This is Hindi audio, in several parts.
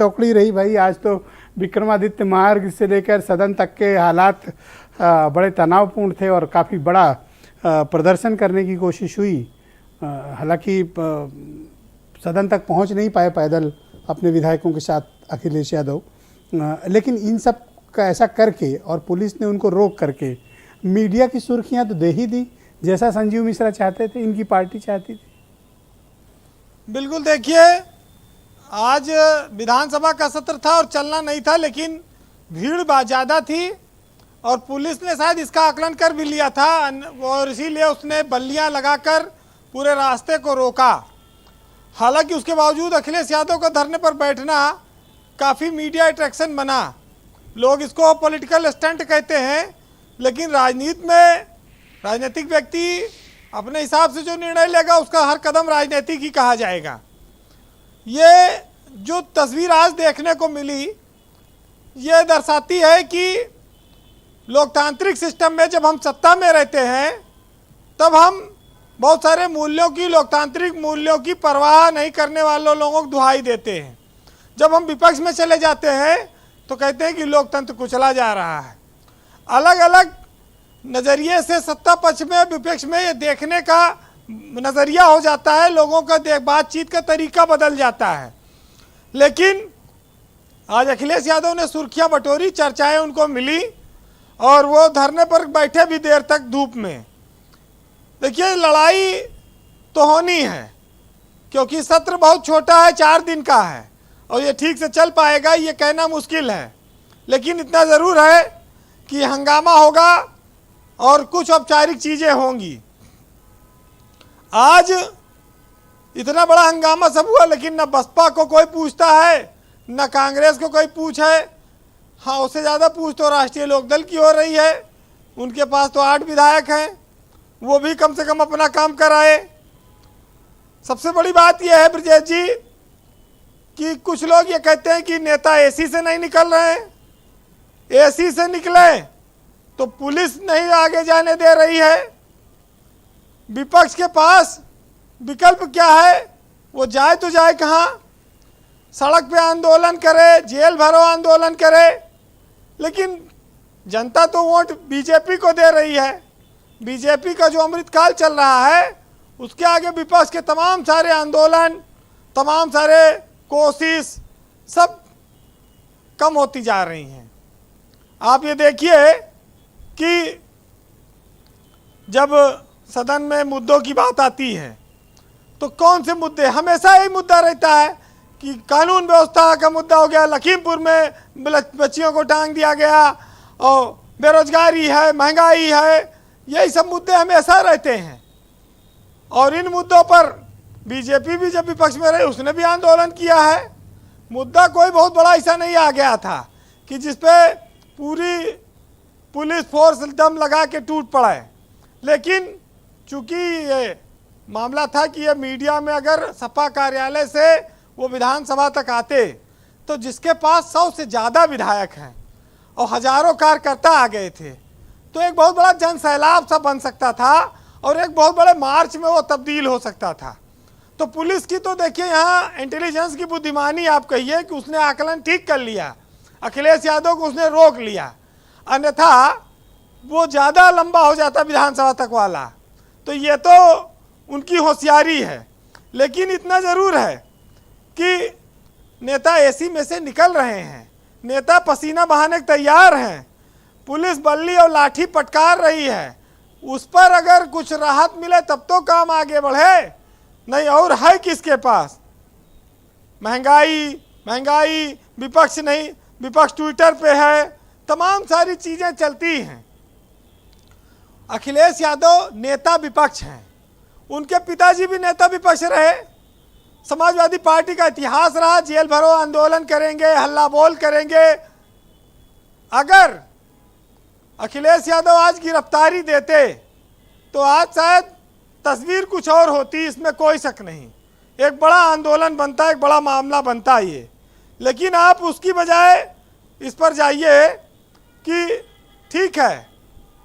चौकड़ी रही भाई। आज तो विक्रमादित्य मार्ग से लेकर सदन तक के हालात बड़े तनावपूर्ण थे और काफ़ी बड़ा प्रदर्शन करने की कोशिश हुई। हालांकि सदन तक पहुंच नहीं पाए पैदल अपने विधायकों के साथ अखिलेश यादव, लेकिन इन सब का ऐसा करके और पुलिस ने उनको रोक करके मीडिया की सुर्खियां तो दे ही दी, जैसा संजीव मिश्रा चाहते थे, इनकी पार्टी चाहती थी। बिल्कुल, देखिए आज विधानसभा का सत्र था और चलना नहीं था, लेकिन भीड़ ज़्यादा थी और पुलिस ने शायद इसका आकलन कर भी लिया था और इसीलिए उसने बल्लियां लगाकर पूरे रास्ते को रोका। हालांकि उसके बावजूद अखिलेश यादव का धरने पर बैठना काफ़ी मीडिया अट्रैक्शन बना। लोग इसको पॉलिटिकल स्टंट कहते हैं, लेकिन राजनीति में राजनीतिक व्यक्ति अपने हिसाब से जो निर्णय लेगा उसका हर कदम राजनीतिक ही कहा जाएगा। ये जो तस्वीर आज देखने को मिली ये दर्शाती है कि लोकतांत्रिक सिस्टम में जब हम सत्ता में रहते हैं तब हम बहुत सारे मूल्यों की, लोकतांत्रिक मूल्यों की परवाह नहीं करने वालों लोगों को दुहाई देते हैं। जब हम विपक्ष में चले जाते हैं तो कहते हैं कि लोकतंत्र कुचला जा रहा है। अलग अलग नज़रिए से सत्ता पक्ष में विपक्ष में ये देखने का नज़रिया हो जाता है, लोगों का बातचीत का तरीका बदल जाता है। लेकिन आज अखिलेश यादव ने सुर्खियां बटोरी, चर्चाएं उनको मिली और वो धरने पर बैठे भी देर तक धूप में। देखिए लड़ाई तो होनी है क्योंकि सत्र बहुत छोटा है, 4 दिन का है और ये ठीक से चल पाएगा ये कहना मुश्किल है। लेकिन इतना ज़रूर है कि हंगामा होगा और कुछ औपचारिक चीज़ें होंगी। आज इतना बड़ा हंगामा सब हुआ, लेकिन न बसपा को कोई पूछता है न कांग्रेस को कोई पूछ है। हाँ, उससे ज़्यादा पूछ तो राष्ट्रीय लोकदल की हो रही है। उनके पास तो 8 विधायक हैं, वो भी कम से कम अपना काम कराए। सबसे बड़ी बात यह है ब्रजेश जी कि कुछ लोग ये कहते हैं कि नेता एसी से नहीं निकल रहे हैं। एसी से निकले तो पुलिस नहीं आगे जाने दे रही है। विपक्ष के पास विकल्प क्या है? वो जाए तो जाए कहाँ? सड़क पे आंदोलन करे, जेल भरो आंदोलन करे, लेकिन जनता तो वोट बीजेपी को दे रही है। बीजेपी का जो अमृतकाल चल रहा है उसके आगे विपक्ष के तमाम सारे आंदोलन, तमाम सारे कोशिश सब कम होती जा रही हैं। आप ये देखिए कि जब सदन में मुद्दों की बात आती है तो कौन से मुद्दे, हमेशा यही मुद्दा रहता है कि कानून व्यवस्था का मुद्दा हो गया, लखीमपुर में बच्चियों को टांग दिया गया और बेरोजगारी है, महंगाई है, यही सब मुद्दे हमेशा रहते हैं। और इन मुद्दों पर बीजेपी भी जब विपक्ष में रही उसने भी आंदोलन किया है। मुद्दा कोई बहुत बड़ा ऐसा नहीं आ गया था कि जिसपे पूरी पुलिस फोर्स दम लगा के टूट पड़े। लेकिन चूंकि ये मामला था कि ये मीडिया में अगर सपा कार्यालय से वो विधानसभा तक आते तो जिसके पास 100 से ज़्यादा विधायक हैं और हजारों कार्यकर्ता आ गए थे तो एक बहुत बड़ा जन सैलाब सा बन सकता था और एक बहुत बड़े मार्च में वो तब्दील हो सकता था। तो पुलिस की तो देखिए यहाँ इंटेलिजेंस की बुद्धिमानी आप कहिए कि उसने आकलन ठीक कर लिया, अखिलेश यादव को उसने रोक लिया, अन्यथा वो ज़्यादा लंबा हो जाता विधानसभा तक वाला। तो ये तो उनकी होशियारी है। लेकिन इतना ज़रूर है कि नेता एसी में से निकल रहे हैं, नेता पसीना बहाने तैयार हैं, पुलिस बल्ली और लाठी पटकार रही है, उस पर अगर कुछ राहत मिले तब तो काम आगे बढ़े, नहीं और है किसके पास? महंगाई विपक्ष नहीं, विपक्ष ट्विटर पे है, तमाम सारी चीज़ें चलती हैं। अखिलेश यादव नेता विपक्ष हैं, उनके पिताजी भी नेता विपक्ष रहे, समाजवादी पार्टी का इतिहास रहा, जेल भरो आंदोलन करेंगे, हल्ला बोल करेंगे। अगर अखिलेश यादव आज गिरफ्तारी देते तो आज शायद तस्वीर कुछ और होती, इसमें कोई शक नहीं। एक बड़ा आंदोलन बनता, एक बड़ा मामला बनता ये। लेकिन आप उसकी बजाय इस पर जाइए कि ठीक है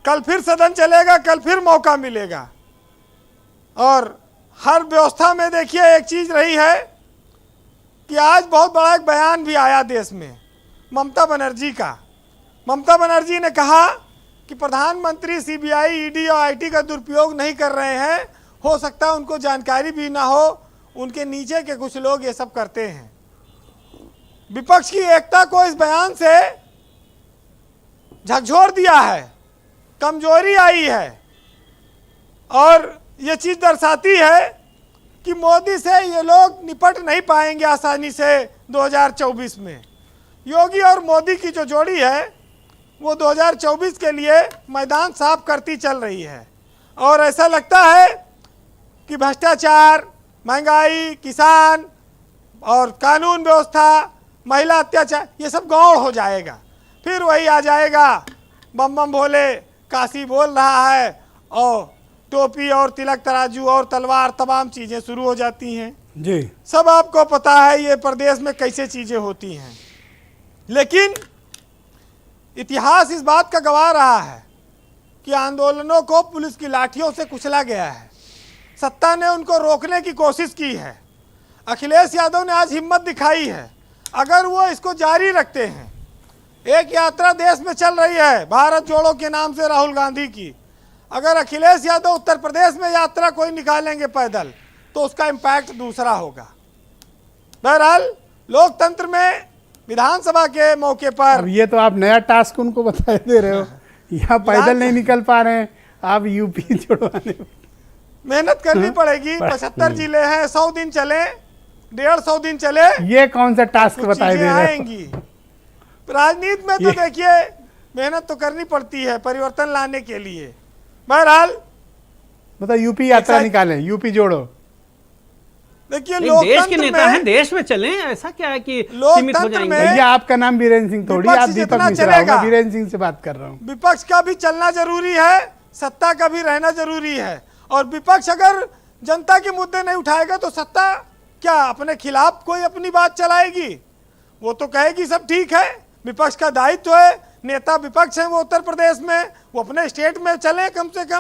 कल फिर सदन चलेगा, कल फिर मौका मिलेगा। और हर व्यवस्था में देखिए एक चीज़ रही है कि आज बहुत बड़ा एक बयान भी आया देश में ममता बनर्जी का। ममता बनर्जी ने कहा कि प्रधानमंत्री सीबीआई, ईडी और आईटी का दुरुपयोग नहीं कर रहे हैं, हो सकता है उनको जानकारी भी ना हो, उनके नीचे के कुछ लोग ये सब करते हैं। विपक्ष की एकता को इस बयान से झकझोर दिया है, कमजोरी आई है और ये चीज दर्शाती है कि मोदी से ये लोग निपट नहीं पाएंगे आसानी से 2024 में। योगी और मोदी की जो जोड़ी है वो 2024 के लिए मैदान साफ करती चल रही है और ऐसा लगता है कि भ्रष्टाचार, महंगाई, किसान और कानून व्यवस्था, महिला अत्याचार, ये सब गौड़ हो जाएगा। फिर वही आ जाएगा बम बम भोले, काशी बोल रहा है और टोपी और तिलक तराजू और तलवार, तमाम चीज़ें शुरू हो जाती हैं। जी, सब आपको पता है ये प्रदेश में कैसे चीज़ें होती हैं। लेकिन इतिहास इस बात का गवाह रहा है कि आंदोलनों को पुलिस की लाठियों से कुचला गया है। सत्ता ने उनको रोकने की कोशिश की है। अखिलेश यादव ने आज हिम्मत दिखाई है। अगर वो इसको जारी रखते हैं, एक यात्रा देश में चल रही है भारत जोड़ो के नाम से राहुल गांधी की, अगर अखिलेश यादव उत्तर प्रदेश में यात्रा कोई निकालेंगे पैदल तो उसका इम्पैक्ट दूसरा होगा। बहरहाल लोकतंत्र में विधानसभा के मौके पर, अब ये तो आप नया टास्क उनको बता दे रहे हो, यहाँ पैदल नहीं निकल पा रहे हैं, आप यूपी जुड़वाने मेहनत करनी पड़ेगी। 75 जिले हैं, 100 दिन चले, 150 दिन चले, ये कौन सा टास्क कुछ बताए दे चीजें रहे हो? आएंगी। राजनीति में तो देखिए मेहनत तो करनी पड़ती है परिवर्तन लाने के लिए। बहरहाल मतलब यूपी यात्रा निकालें, यूपी जोड़ो। देखिए देश के नेता हैं, लोकतंत्र में, देश में चलें, ऐसा क्या है कि सीमित हो लोकतंत्र जाएंगे? में भैया आपका नाम वीरेंद्र सिंह थोड़ी, विपक्ष आप दीपक जितना मिश्रा हो, चलेगा। मैं वीरेंद्र सिंह से बात कर रहा हूँ। विपक्ष का भी चलना जरूरी है, सत्ता का भी रहना जरूरी है। और विपक्ष अगर जनता के मुद्दे नहीं उठाएगा तो सत्ता क्या अपने खिलाफ कोई अपनी बात चलाएगी? वो तो कहेगी सब ठीक है। विपक्ष का दायित्व है, नेता विपक्ष है वो उत्तर प्रदेश में, वो अपने स्टेट में चले कम से कम।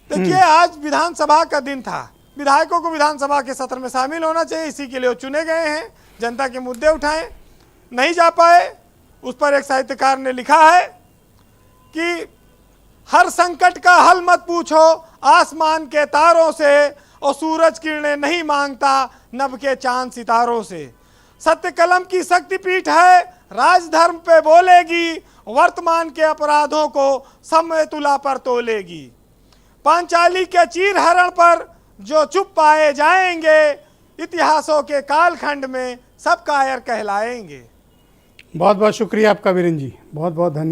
देखिए आज विधानसभा का दिन था, विधायकों को विधानसभा के सत्र में शामिल होना चाहिए, इसी के लिए वो चुने गए हैं, जनता के मुद्दे उठाएं, नहीं जा पाए। उस पर एक साहित्यकार ने लिखा है कि हर संकट का हल मत पूछो आसमान के तारों से, और सूरज किरणें नहीं मांगता नभ के चांद सितारों से। सत्य कलम की शक्तिपीठ है, राजधर्म पे बोलेगी, वर्तमान के अपराधों को समय तुला पर तोलेगी। पांचाली के चीर हरण पर जो चुप पाए जाएंगे, इतिहासों के कालखंड में सब कायर कहलाएंगे। बहुत बहुत शुक्रिया आपका वीरेंद्र जी, बहुत बहुत धन्यवाद।